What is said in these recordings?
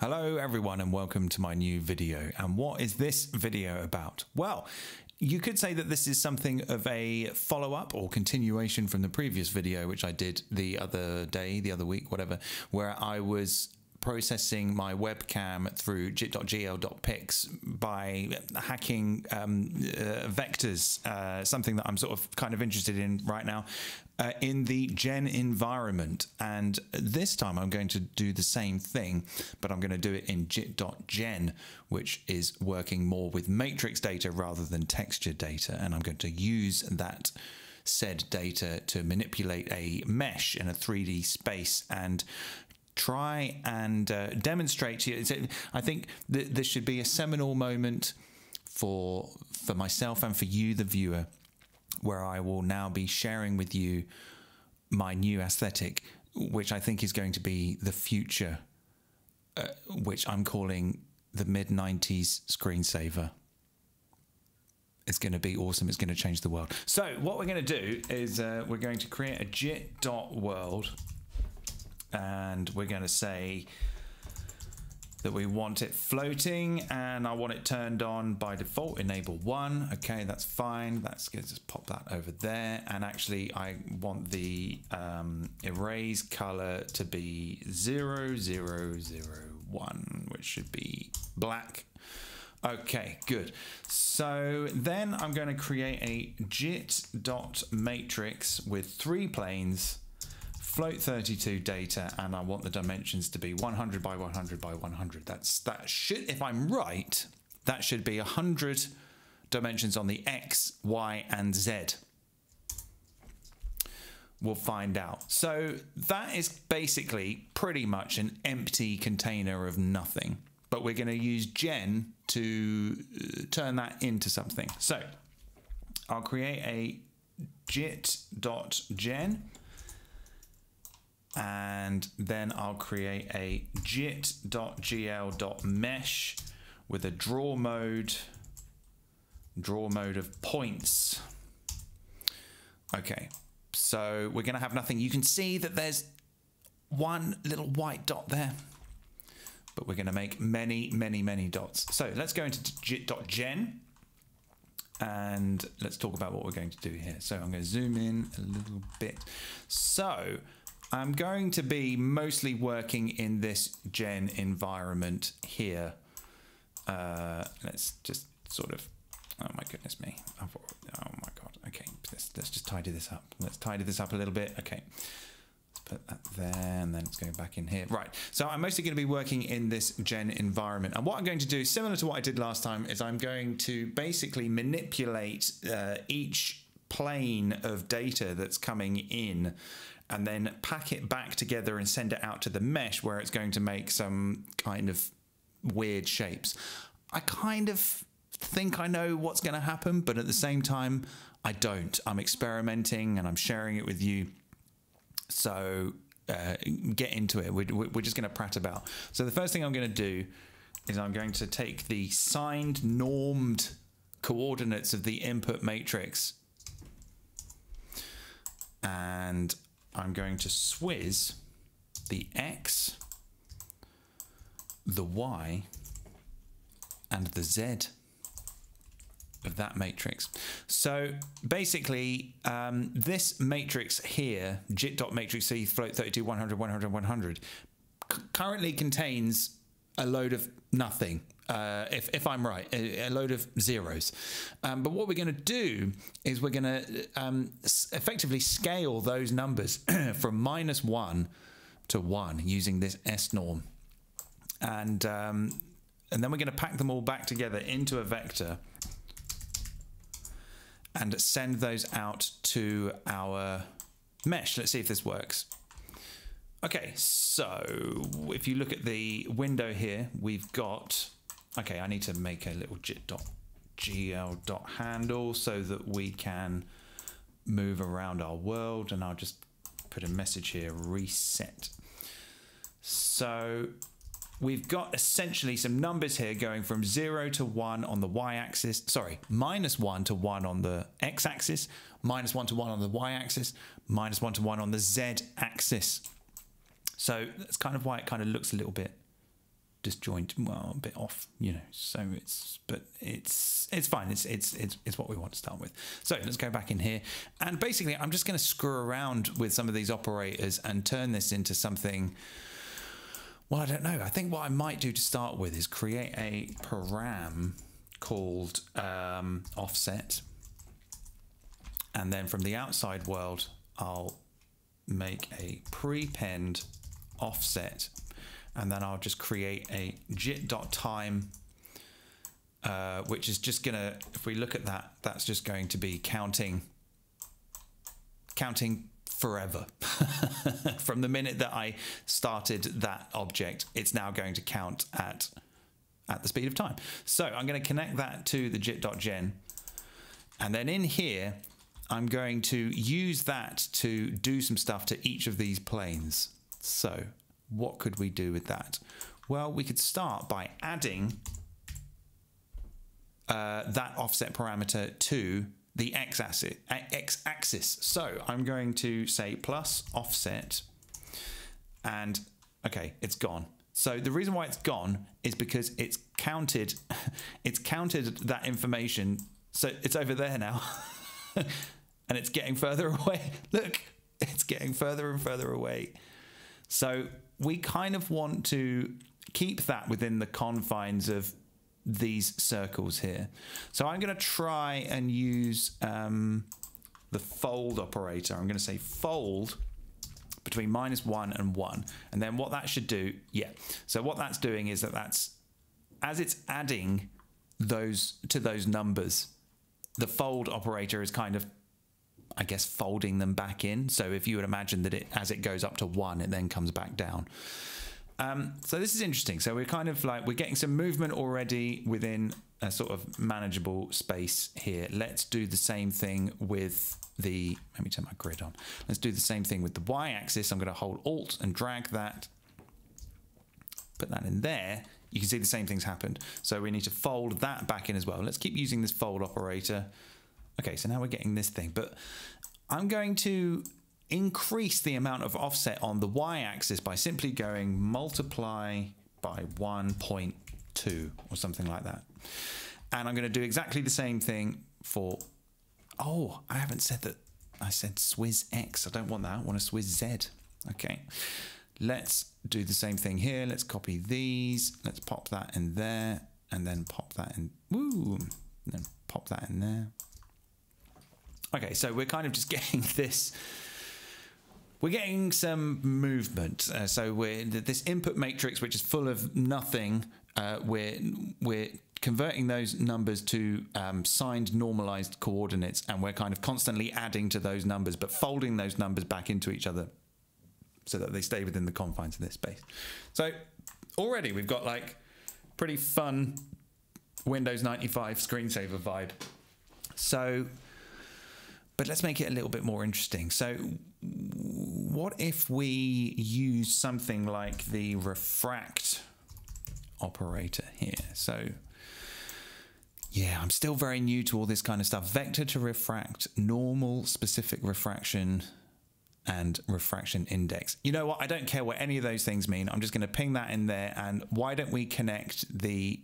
Hello everyone and welcome to my new video. And what is this video about? Well, you could say that this is something of a follow-up or continuation from the previous video, which I did the other day, the other week, whatever, where I was processing my webcam through jit.gl.pix by hacking vectors, something that I'm sort of kind of interested in right now in the Gen environment. And this time I'm going to do the same thing, but I'm going to do it in jit.gen, which is working more with matrix data rather than texture data. And I'm going to use that said data to manipulate a mesh in a 3D space and try and demonstrate to you. I think that this should be a seminal moment for myself and for you, the viewer, where I will now be sharing with you my new aesthetic, which I think is going to be the future, which I'm calling the mid-90s screensaver. It's going to be awesome. It's going to change the world. So what we're going to do is we're going to create a jit.world. And we're going to say that we want it floating and I want it turned on by default, enable 1. Okay, that's fine. That's good. Just pop that over there. And actually I want the erase color to be 0001, which should be black. Okay, good. So then I'm going to create a jit.matrix with 3 planes, float 32 data, and I want the dimensions to be 100 by 100 by 100. That should, if I'm right, that should be 100 dimensions on the X, Y, and Z. We'll find out. So that is basically pretty much an empty container of nothing, but we're going to use Gen to turn that into something. So I'll create a jit.gen. And then I'll create a jit.gl.mesh with a draw mode of points. Okay, so we're going to have nothing. You can see that there's one little white dot there, but we're going to make many, many, many dots. So let's go into jit.gen and let's talk about what we're going to do here. So I'm going to zoom in a little bit. So I'm going to be mostly working in this Gen environment here. Let's just sort of, oh my goodness me. Oh my God. Okay, let's just tidy this up. Let's tidy this up a little bit. Okay, let's put that there and then let's go back in here. Right, so I'm mostly going to be working in this Gen environment. And what I'm going to do, similar to what I did last time, is I'm going to basically manipulate each plane of data that's coming in and then pack it back together and send it out to the mesh where it's going to make some kind of weird shapes. I kind of think I know what's going to happen, but at the same time, I don't. I'm experimenting and I'm sharing it with you. So get into it. We're just going to prat about. So the first thing I'm going to do is I'm going to take the signed normed coordinates of the input matrix and I'm going to swizz the X, the Y, and the Z of that matrix. So basically, this matrix here, jit.matrix C float 32, 100, 100, 100, currently contains a load of nothing. If I'm right, a load of zeros. But what we're going to do is we're going to effectively scale those numbers from -1 to 1 using this S norm. And then we're going to pack them all back together into a vector and send those out to our mesh. Let's see if this works. Okay, so if you look at the window here, we've got, okay, I need to make a little jit.gl.handle so that we can move around our world, and I'll just put a message here, reset. So we've got essentially some numbers here going from 0 to 1 on the y-axis, sorry, -1 to 1 on the x-axis, -1 to 1 on the y-axis, -1 to 1 on the z-axis. So that's kind of why it kind of looks a little bit disjoint, well, a bit off, you know, so it's fine. It's what we want to start with. So let's go back in here, and basically I'm just going to screw around with some of these operators and turn this into something. Well, I don't know. I think what I might do to start with is create a param called offset, and then from the outside world I'll make a prepend offset, and then I'll just create a jit.time, which is just gonna, if we look at that, that's just going to be counting forever. From the minute that I started that object, it's now going to count at the speed of time. So I'm going to connect that to the jit.gen, and then in here I'm going to use that to do some stuff to each of these planes. So what could we do with that? Well, we could start by adding that offset parameter to the x-axis. So I'm going to say plus offset, and okay, it's gone. So the reason why it's gone is because it's counted that information. So it's over there now. And it's getting further away. Look, it's getting further and further away. So we kind of want to keep that within the confines of these circles here. So I'm going to try and use the fold operator. I'm going to say fold between -1 and 1. And then what that should do, yeah. So what that's doing is that's, as it's adding those to those numbers, the fold operator is kind of, I guess, folding them back in. So if you would imagine that as it goes up to 1, it then comes back down. So this is interesting. So we're kind of like, we're getting some movement already within a sort of manageable space here. Let's do the same thing with the, let me turn my grid on. Let's do the same thing with the y-axis. I'm going to hold Alt and drag that, put that in there. You can see the same thing's happened. So we need to fold that back in as well. Let's keep using this fold operator. Okay, so now we're getting this thing, but I'm going to increase the amount of offset on the y-axis by simply going multiply by 1.2 or something like that. And I'm going to do exactly the same thing for, oh, I haven't said that. I said Swizz X. I don't want that. I want a Swizz Z. Okay. Let's do the same thing here. Let's copy these. Let's pop that in there, and then pop that in. Woo! And then pop that in there. Okay, so we're kind of just getting this. We're getting some movement. So we're this input matrix, which is full of nothing. We're converting those numbers to signed normalized coordinates, and we're kind of constantly adding to those numbers, but folding those numbers back into each other so that they stay within the confines of this space. So already we've got like pretty fun Windows 95 screensaver vibe. So, but let's make it a little bit more interesting. So what if we use something like the refract operator here? So yeah, I'm still very new to all this kind of stuff. Vector to refract, normal, specific refraction, and refraction index. You know what? I don't care what any of those things mean. I'm just going to ping that in there. And why don't we connect the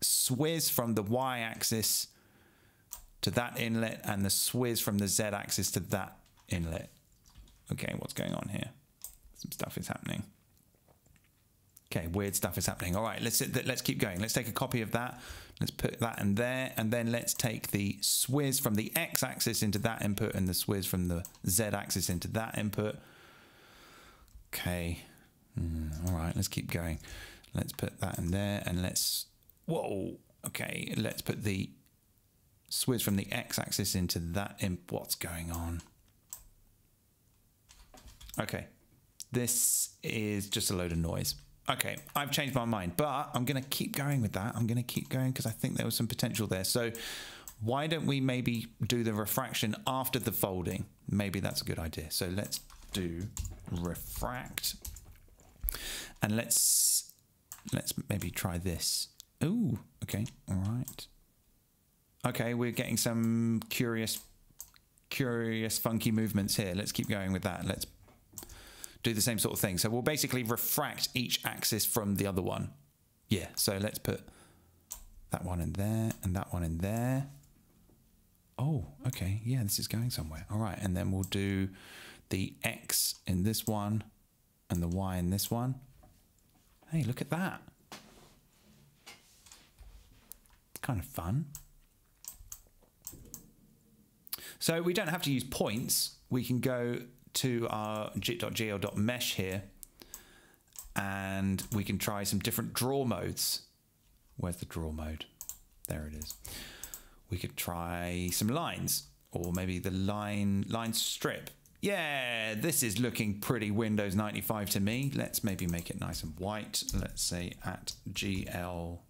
swizz from the y-axis to that inlet and the swizz from the z-axis to that inlet? Okay, what's going on here? Some stuff is happening. Okay, weird stuff is happening. All right, let's keep going. Let's take a copy of that. Let's put that in there, and then let's take the swizz from the x-axis into that input and the swizz from the z-axis into that input. Okay, all right, let's keep going. Let's put that in there, and let's, whoa, okay, let's put the swizz from the x-axis into that input. What's going on? Okay, this is just a load of noise. Okay, I've changed my mind, but I'm going to keep going with that. I'm going to keep going because I think there was some potential there. So why don't we maybe do the refraction after the folding? Maybe that's a good idea. So let's do refract, and let's maybe try this. Ooh, okay, all right. Okay, we're getting some curious, funky movements here. Let's keep going with that. Let's do the same sort of thing. So we'll basically refract each axis from the other one. Yeah, so let's put that one in there and that one in there. Oh, okay. Yeah, this is going somewhere. All right, and then we'll do the X in this one and the Y in this one. Hey, look at that. It's kind of fun. So we don't have to use points. We can go to our jit.gen here and we can try some different draw modes. Where's the draw mode? There it is. We could try some lines, or maybe the line strip. Yeah, this is looking pretty Windows 95 to me. Let's maybe make it nice and white. Let's say @gl_color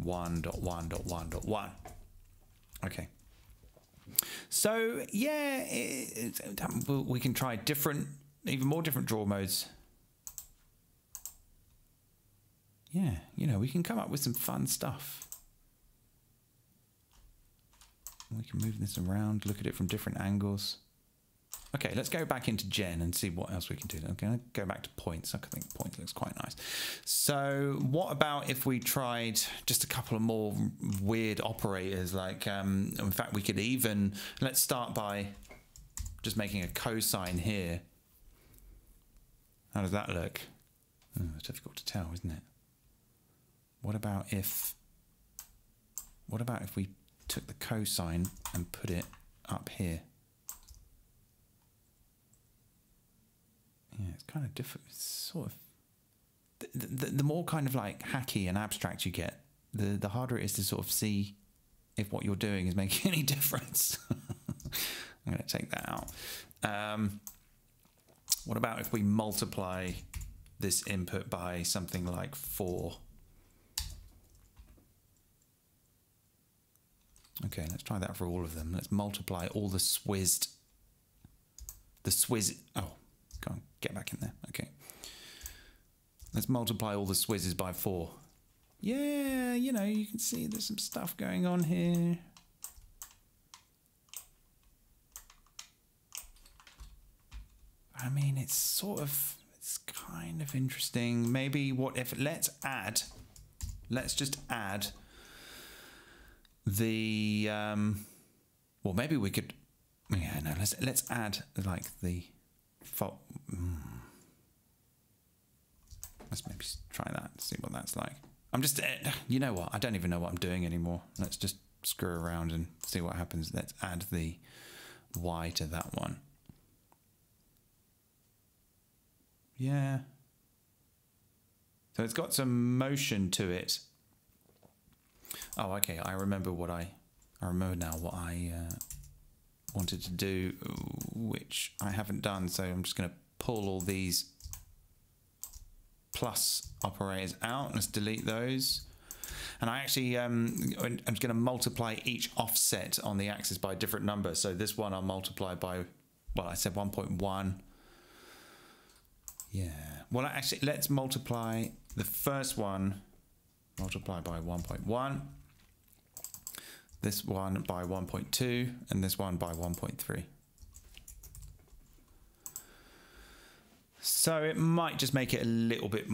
1.1.1.1. Okay. So yeah, we can try even more different draw modes. Yeah, you know, we can come up with some fun stuff. We can move this around, look at it from different angles. Okay, let's go back into Gen and see what else we can do. I'm going to go back to points. I think points looks quite nice. So what about if we tried just a couple of more weird operators? Like, in fact, we could even, let's start by just making a cosine here. How does that look? Oh, it's difficult to tell, isn't it? What about if we took the cosine and put it up here? Yeah, it's kind of different. It's sort of the more kind of like hacky and abstract you get, the harder it is to sort of see if what you're doing is making any difference. I'm going to take that out. What about if we multiply this input by something like 4? Okay, let's try that for all of them. Let's multiply all the swizz. Oh, go on, get back in there. Okay. Let's multiply all the swizzes by 4. Yeah, you know, you can see there's some stuff going on here. I mean, it's kind of interesting. Maybe let's just add the well, maybe we could, yeah, no, let's add like the fault. Let's maybe try that, see what that's like. I'm just, you know what, I don't even know what I'm doing anymore. Let's just screw around and see what happens. Let's add the Y to that one. Yeah, so it's got some motion to it. Oh, okay. I remember now what I wanted to do, which I haven't done. So I'm just going to pull all these plus operators out. Let's delete those. And I actually, I'm just going to multiply each offset on the axis by a different number. So this one I'll multiply by, well, I said 1.1. Yeah. Well, actually, let's multiply the first one, multiply by 1.1. This one by 1.2 and this one by 1.3. So it might just make it a little bit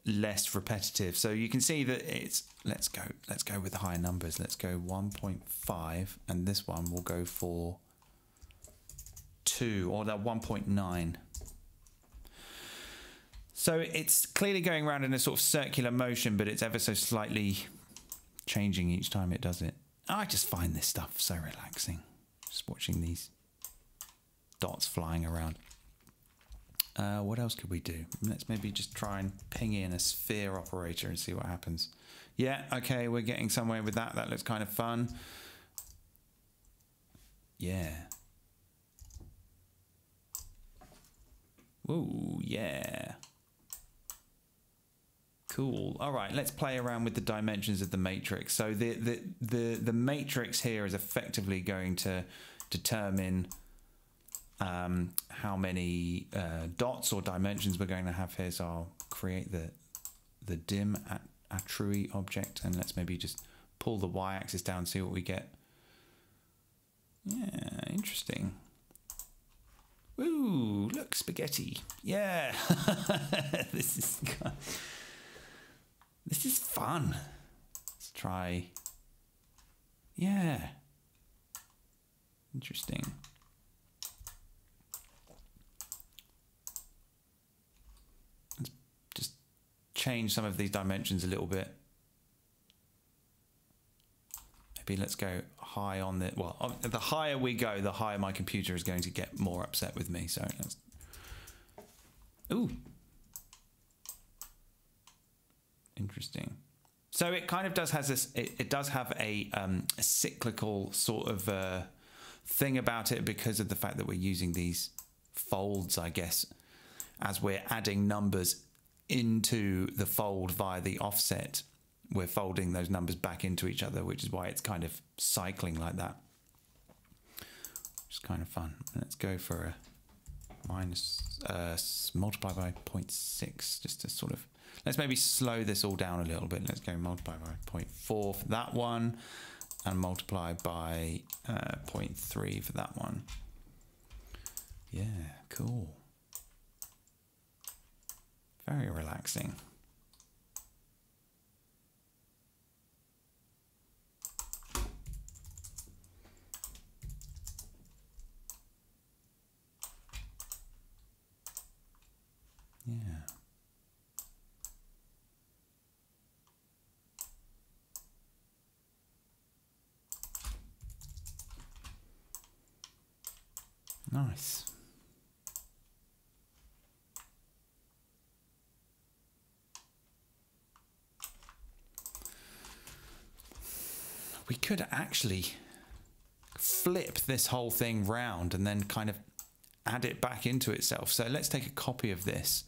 less repetitive. So you can see that it's, let's go with the higher numbers. Let's go 1.5 and this one will go for 2 or that 1.9. So it's clearly going around in a sort of circular motion, but it's ever so slightly changing each time it does it. I just find this stuff so relaxing, just watching these dots flying around. What else could we do? Let's maybe just try and ping in a sphere operator and see what happens. Yeah, okay, we're getting somewhere with that. That looks kind of fun. Yeah. Ooh, yeah. Cool. All right, let's play around with the dimensions of the matrix. So the matrix here is effectively going to determine how many dots or dimensions we're going to have here. So I'll create the dim attrui object, and let's maybe just pull the y-axis down, see what we get. Yeah, interesting. Ooh, look, spaghetti. Yeah. This is fun. Let's try. Yeah. Interesting. Let's just change some of these dimensions a little bit. Maybe let's go high on the, well, the higher we go, the higher my computer is going to get more upset with me. So let's, ooh. Interesting. So it kind of does has this, it does have a cyclical sort of thing about it because of the fact that we're using these folds, I guess, as we're adding numbers into the fold via the offset. We're folding those numbers back into each other, which is why it's kind of cycling like that. Which is kind of fun. Let's go for a minus, multiply by 0.6, just to sort of, let's maybe slow this all down a little bit. Let's go multiply by 0.4 for that one, and multiply by 0.3 for that one. Yeah, cool. Very relaxing. Yeah. Nice. We could actually flip this whole thing round and then kind of add it back into itself. So let's take a copy of this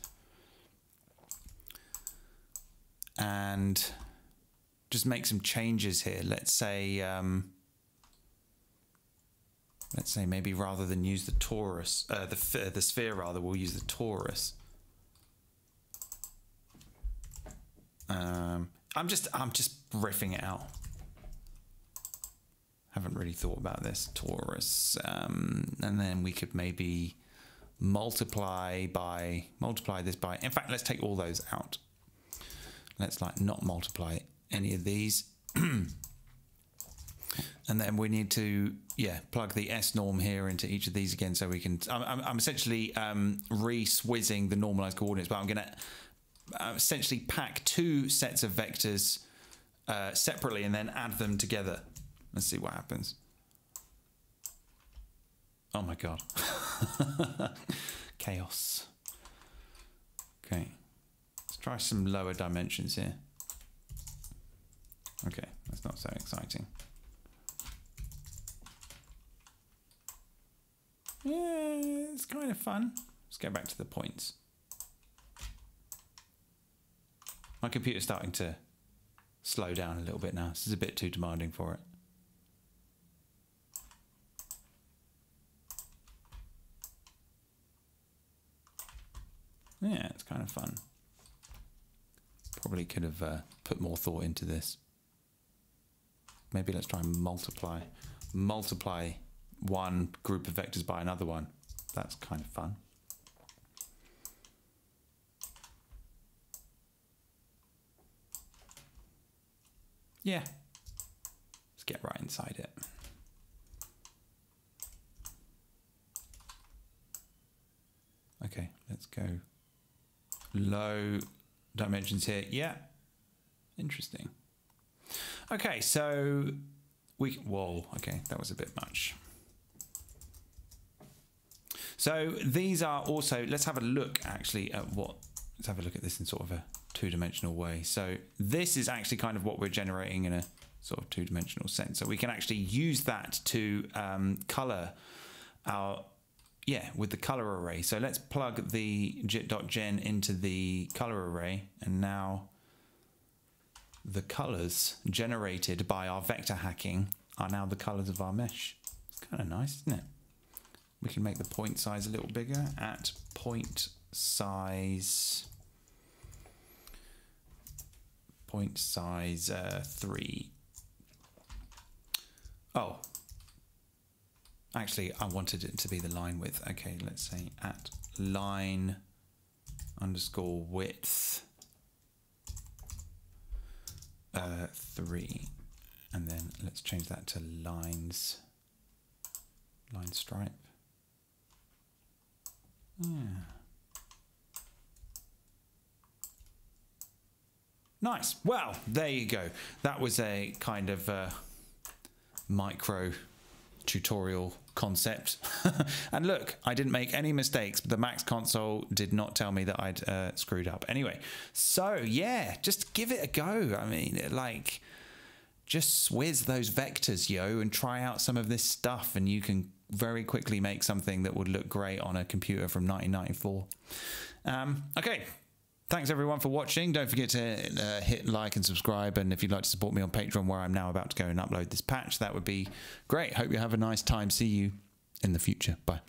and just make some changes here. Let's say maybe rather than use the torus, the sphere rather, we'll use the torus. I'm just riffing it out. Haven't really thought about this torus, and then we could maybe multiply this by. In fact, let's take all those out. Let's like not multiply any of these. And then we need to, yeah, plug the S norm here into each of these again, so we can. I'm essentially re-swizzing the normalized coordinates, but I'm going to essentially pack two sets of vectors separately and then add them together. Let's see what happens. Oh my god, chaos. Okay, let's try some lower dimensions here. Okay, that's not so exciting. Yeah, it's kind of fun. Let's go back to the points. My computer's starting to slow down a little bit now. This is a bit too demanding for it. Yeah, it's kind of fun. Probably could have put more thought into this. Maybe let's try and multiply one group of vectors by another one. That's kind of fun. Yeah, let's get right inside it. Okay, let's go low dimensions here. Yeah, interesting. Okay, so whoa, okay, that was a bit much. So these are also, let's have a look actually at let's have a look at this in sort of a two-dimensional way. So this is actually kind of what we're generating in a sort of two-dimensional sense. So we can actually use that to color our, yeah, with the color array. So let's plug the jit.gen into the color array, and now the colors generated by our vector hacking are now the colors of our mesh. It's kind of nice, isn't it? We can make the point size a little bigger at point size 3. Oh, Actually, I wanted it to be the line width. Okay, let's say at line underscore width 3, and then let's change that to line stripe. Yeah. Nice. Well, there you go. That was a kind of micro tutorial concept. And look, I didn't make any mistakes, but the Max console did not tell me that I'd screwed up. Anyway, so yeah, just give it a go. I mean, like, just swizz those vectors, yo, and try out some of this stuff, and you can very quickly make something that would look great on a computer from 1994. Okay. Thanks everyone for watching. Don't forget to hit like and subscribe, and if you'd like to support me on Patreon, where I'm now about to go and upload this patch, that would be great. Hope you have a nice time. See you in the future. Bye.